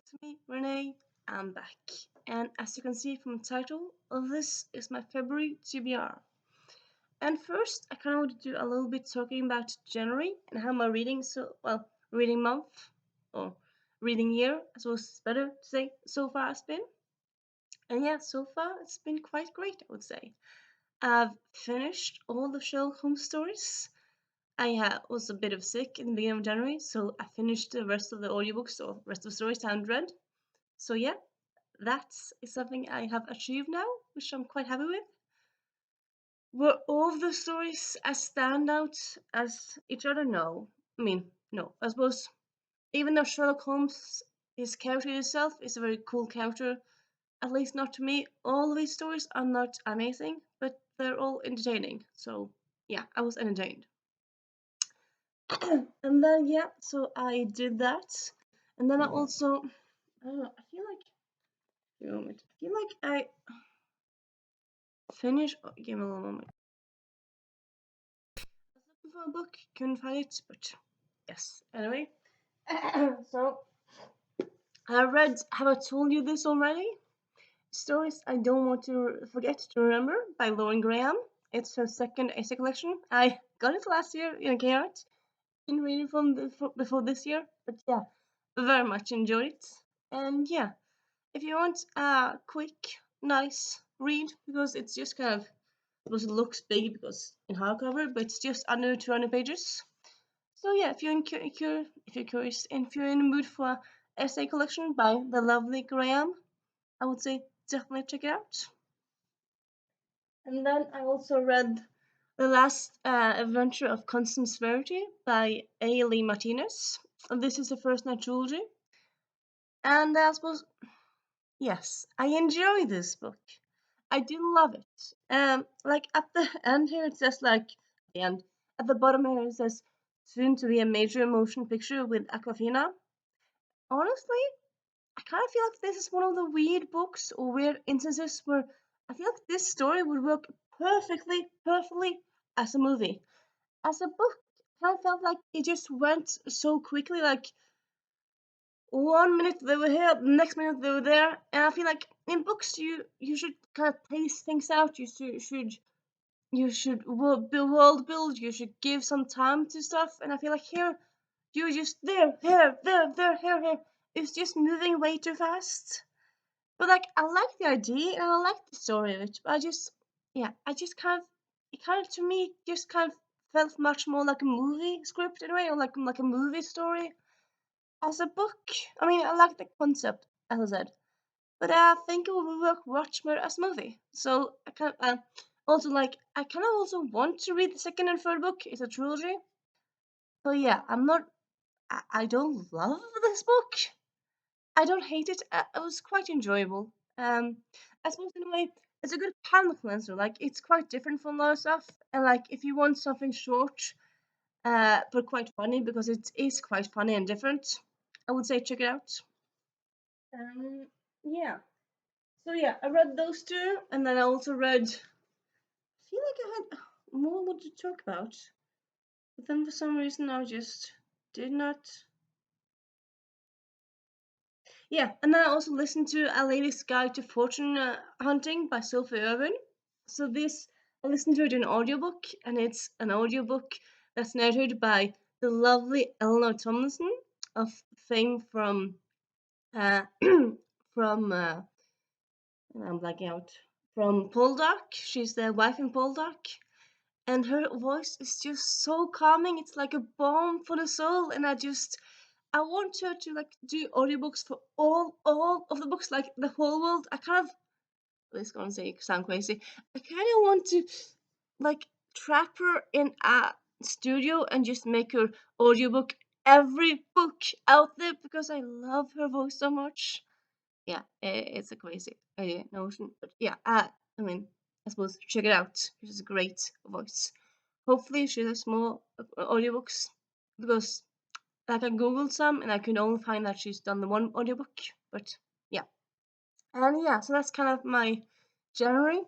It's me, Renee. I'm back. And as you can see from the title, this is my February TBR. And first, I kind of want to do a little bit talking about January and how my reading month or reading year, I suppose it's better to say, so far has been. And yeah, so far it's been quite great, I would say. I've finished all the Sherlock Holmes stories. Was a bit of sick in the beginning of January, so I finished the rest of the audiobooks or rest of the stories I hadn't read. So yeah, that is something I have achieved now, which I'm quite happy with. Were all of the stories as standout as each other? No. I mean, no. I suppose even though Sherlock Holmes, his character itself, is a very cool character, at least not to me, all of these stories are not amazing, but they're all entertaining. So yeah, I was entertained. And then yeah, so I did that. And then I also, I don't know, I feel like, wait a moment, I feel like I finished, oh, give me a little moment. Looking for a book, couldn't find it, but yes. Anyway, so I read Have I Told You This Already? Stories I Don't Want to Forget to Remember by Lauren Graham. It's her second essay collection. I got it last year in a K-Art. Didn't read it before this year, but yeah, very much enjoyed it. And yeah, if you want a quick, nice read, because it's just kind of, because it looks big because in hardcover, but it's just under 200 pages. So yeah, if you're if you're curious, and if you're in the mood for a essay collection by the lovely Graham, I would say definitely check it out. And then I also read The Last Adventure of Constance Verity by A. Lee Martinez. This is the first in a trilogy, and I suppose yes, I enjoy this book. I do love it. Like at the end here, it says like the end. At the bottom here, it says soon to be a major motion picture with Aquafina. Honestly, I kind of feel like this is one of the weird books or weird instances where I feel like this story would work perfectly as a movie. As a book, I kind of felt like it just went so quickly. Like 1 minute they were here, the next minute they were there, and I feel like in books you should kind of pace things out. You should world build. You should give some time to stuff, and I feel like here you're just there, here. It's just moving way too fast. But like I like the idea and I like the story of it. But I just kind of it kind of to me just kind of felt much more like a movie script in a way, or like a movie story as a book. I mean, I like the concept, as I said, but I think it would work much better as a movie. So I kind of also like I kind of also want to read the second and third book. It's a trilogy, but yeah, I'm not. I don't love this book. I don't hate it. It was quite enjoyable. I suppose in a way, it's a good palate cleanser. Like it's quite different from a lot of stuff. And like if you want something short, but quite funny because it is quite funny and different, I would say check it out. Um, yeah. So yeah, I read those two, and then I also read. I feel like I had more to talk about, but then for some reason I just did not. Yeah, and then I also listened to A Lady's Guide to Fortune Hunting by Sophie Irwin. So this, I listened to it in audiobook, and it's an audiobook that's narrated by the lovely Eleanor Tomlinson of fame uh, from I'm blacking out from Poldark. She's the wife in Poldark, and her voice is just so calming. It's like a balm for the soul, and I want her to like do audiobooks for all of the books, like the whole world. I kind of this is gonna say sound crazy. I kind of want to like trap her in a studio and just make her audiobook every book out there because I love her voice so much. Yeah, it's a crazy notion, but yeah, I mean, I suppose check it out. She's a great voice. Hopefully, she does more audiobooks because like I googled some and I could only find that she's done the one audiobook. But yeah, and yeah, so that's kind of my January,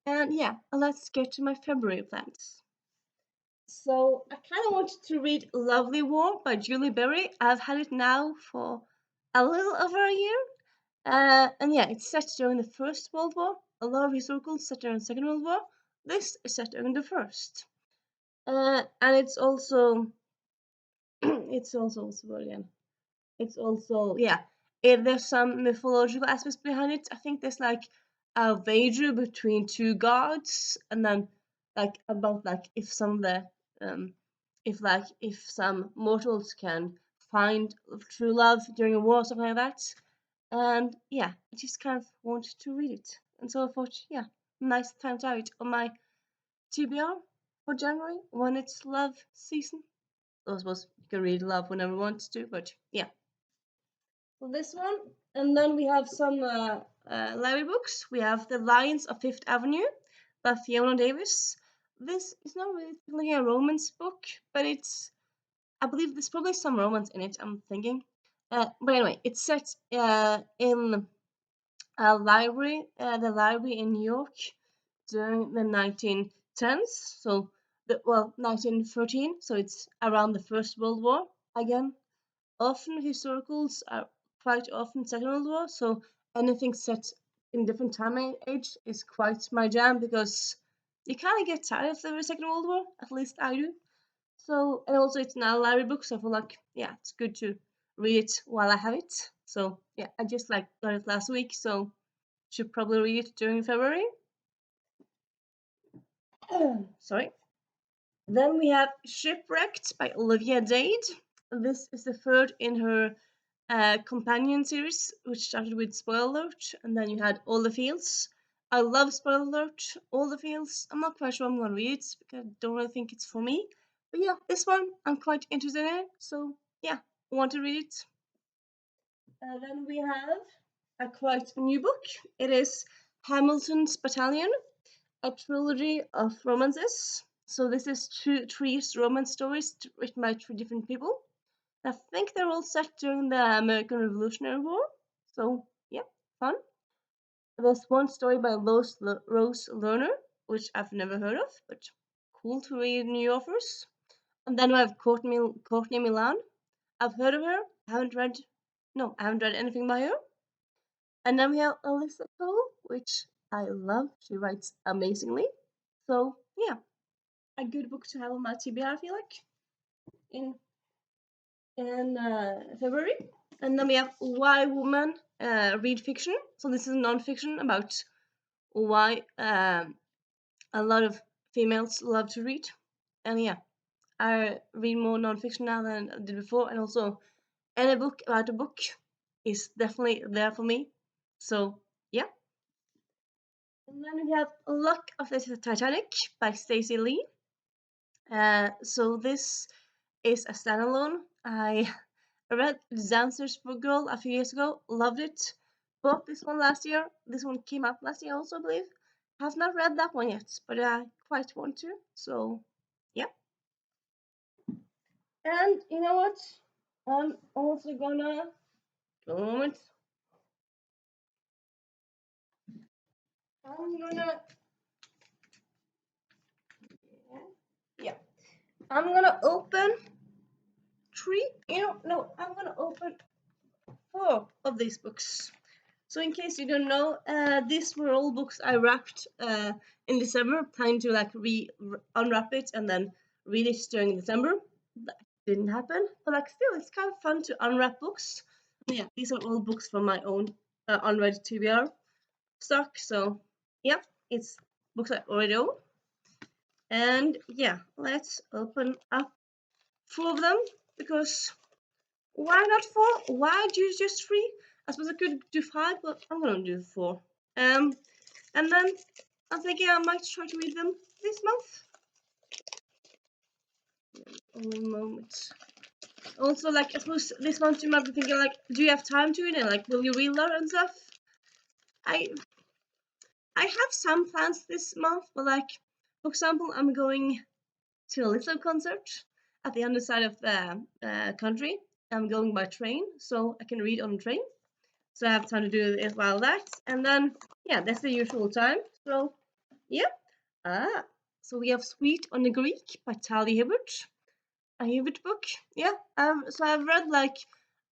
and yeah, let's get to my February plans. So I kind of wanted to read Lovely War by Julie Berry. I've had it now for a little over a year. And yeah, it's set during the First World War. A lot of historicals set during the Second World War. This is set during the First. And it's also it's also what's the word again? It's also yeah. There's some mythological aspects behind it. I think there's like a wager between two gods, and then like about like if some of the if some mortals can find true love during a war or something like that. And yeah, I just kind of wanted to read it, and so I thought, yeah, nice to find out on my TBR for January when it's love season. I suppose you can read love whenever you want to, but yeah. So this one, and then we have some library books. We have The Lions of Fifth Avenue by Fiona Davis. This is not really a romance book, but I believe there's probably some romance in it, I'm thinking. But anyway, it's set in a library, the library in New York during the 1910s. So, 1913. So it's around the First World War again. Often historicals are quite often Second World War, so anything set in different time age is quite my jam because you kind of get tired of the Second World War. At least I do. So, and also it's not a library book, so I feel like yeah, it's good to read it while I have it. So yeah, I just like got it last week, so should probably read it during February. Sorry. Then we have Shipwrecked by Olivia Dade. This is the third in her companion series, which started with Spoiler Alert, and then you had All the Fields. I love Spoiler Alert, All the Fields. I'm not quite sure I'm gonna read it because I don't really think it's for me. But yeah, this one I'm quite interested in it, so yeah, want to read it. Then we have a quite new book. It is Hamilton's Battalion, a trilogy of romances. So this is three romance stories written by three different people. I think they're all set during the American Revolutionary War. So yeah, fun. There's one story by Rose Lerner, which I've never heard of, but cool to read new authors. And then we have Courtney Milan. I've heard of her. I haven't read anything by her. And then we have Alyssa Cole, which I love. She writes amazingly. So yeah, a good book to have on my TBR. I feel like in February. And then we have Why Women Read Fiction. So this is non-fiction about why a lot of females love to read. And yeah, I read more non-fiction now than I did before. And also, any book about a book is definitely there for me. So yeah. And then we have Luck of the Titanic by Stacey Lee. So this is a standalone. I read Dancers for Girl a few years ago, loved it. Bought this one last year. This one came out last year also, I believe. Have not read that one yet, but I quite want to. So, yeah. And you know what? I'm also gonna. A moment. I'm gonna. Yeah. I'm gonna open three. No, I'm gonna open four of these books. So in case you don't know, these were all books I wrapped in December, planning to like unwrap it and then read it during December. That didn't happen, but like still, it's kind of fun to unwrap books. Yeah, these are all books from my own unread TBR stock. So yeah, it's books I already own. And yeah, let's open up four of them because why not four? Why do you just three? I suppose I could do five, but I'm gonna do four. And then I'm thinking I might try to read them this month. Only a moment. Also, like I suppose this month you might be thinking like, do you have time to read it? Like, will you read a lot and stuff? I I have some plans this month, but like, for example, I'm going to a little concert at the other side of the country. I'm going by train, so I can read on the train. So I have time to do it while that. And then, yeah, that's the usual time. So, yeah. So we have Sweet on the Greek by Talia Hibbert. A Hibbert book. Yeah. So I've read like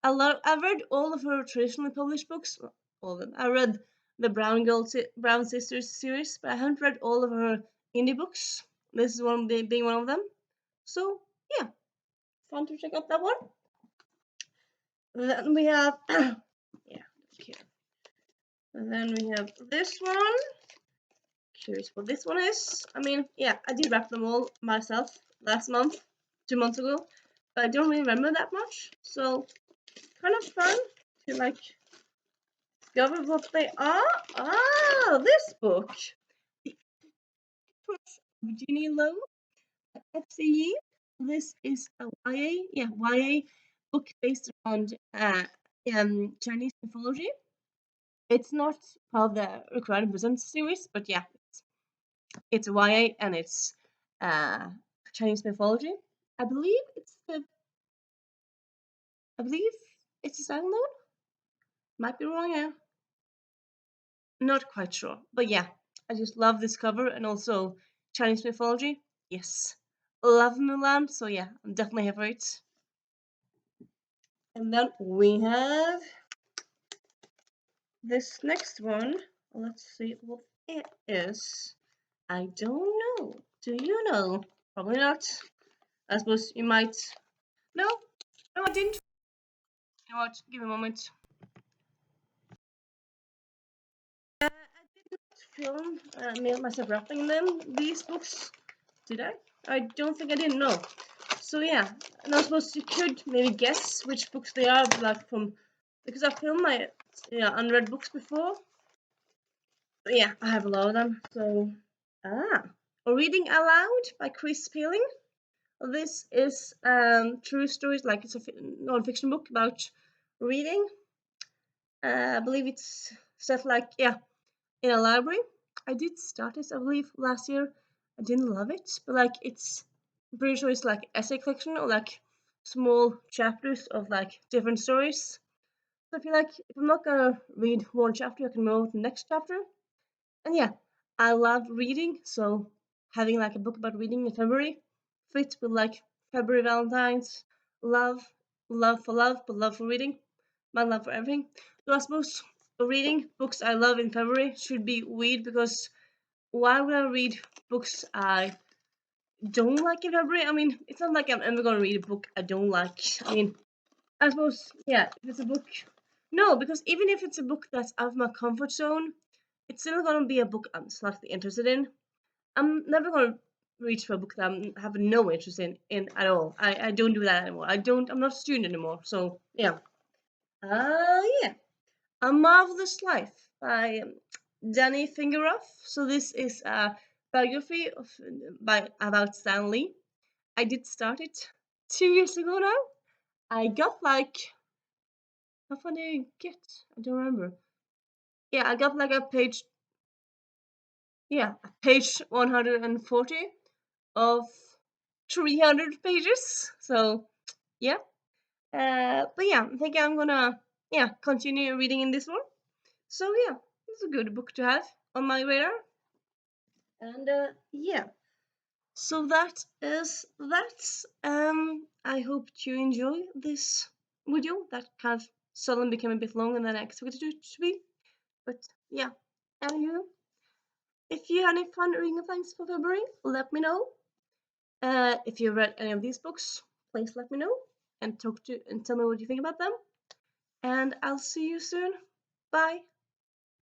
I've read all of her traditionally published books, all of them. I read the Brown Sisters series, but I haven't read all of her indie books. This is being one of them. So yeah, fun to check out that one. Then we have yeah, okay. And then we have this one. Curious what this one is. I mean, yeah, I did wrap them all myself last month, 2 months ago, but I don't really remember that much. So kind of fun to like discover what they are. Ah, this book. The Virginia Lowe, FCE. This is a YA book based around Chinese mythology. It's not part of the Required Presents series, but yeah, it's YA and it's uh, Chinese mythology. I believe it's the I believe it's a standalone. Might be wrong, yeah. Not quite sure, but yeah, I just love this cover and also Chinese mythology. Yes, love Mulan. So yeah, I'm definitely here for it. And then we have this next one. Let's see what it is. I don't know. Do you know? Probably not. I suppose you might. No, no, I didn't. You know what? Give me a moment. I did not film me myself wrapping these books, did I? I don't think I did. No. So yeah, and I suppose you could maybe guess which books they are, like from because I've filmed my unread books before. But yeah, I have a lot of them. So Reading Aloud by Chris Peeling. This is true stories, like it's a non-fiction book about reading. I believe it's set like in a library. I did start this, I believe, last year. I didn't love it, but like I'm pretty sure it's like essay collection or like small chapters of like different stories. So I feel like if I'm not gonna read one chapter, I can move to the next chapter. And yeah, I love reading, so having like a book about reading in February fits with like February Valentine's love, love for love, but love for reading, my love for everything. So I suppose reading books I love in February should be weird because why would I read books I don't like in February? I mean, it's not like I'm ever gonna read a book I don't like. I mean, I suppose, yeah, if it's a book. No, because even if it's a book that's out of my comfort zone, it's still gonna be a book I'm slightly interested in. I'm never gonna reach for a book that I have no interest in at all. I don't do that anymore. I'm not a student anymore. So yeah. Yeah. A Marvelous Life by Danny Fingeroff. So this is a biography about Stan Lee. I did start it 2 years ago now. I got like how far did I get? I don't remember. Yeah, I got like page 140 of 300 pages. So yeah. But yeah, I think I'm gonna continue reading in this one. So yeah, it's a good book to have on my radar. And yeah, so that is that. I hope you enjoy this video that kind of suddenly became a bit longer than I expected it to be. But yeah, anywho, if you had any fun reading things for February, let me know. If you read any of these books, please let me know and tell me what you think about them. And I'll see you soon. Bye.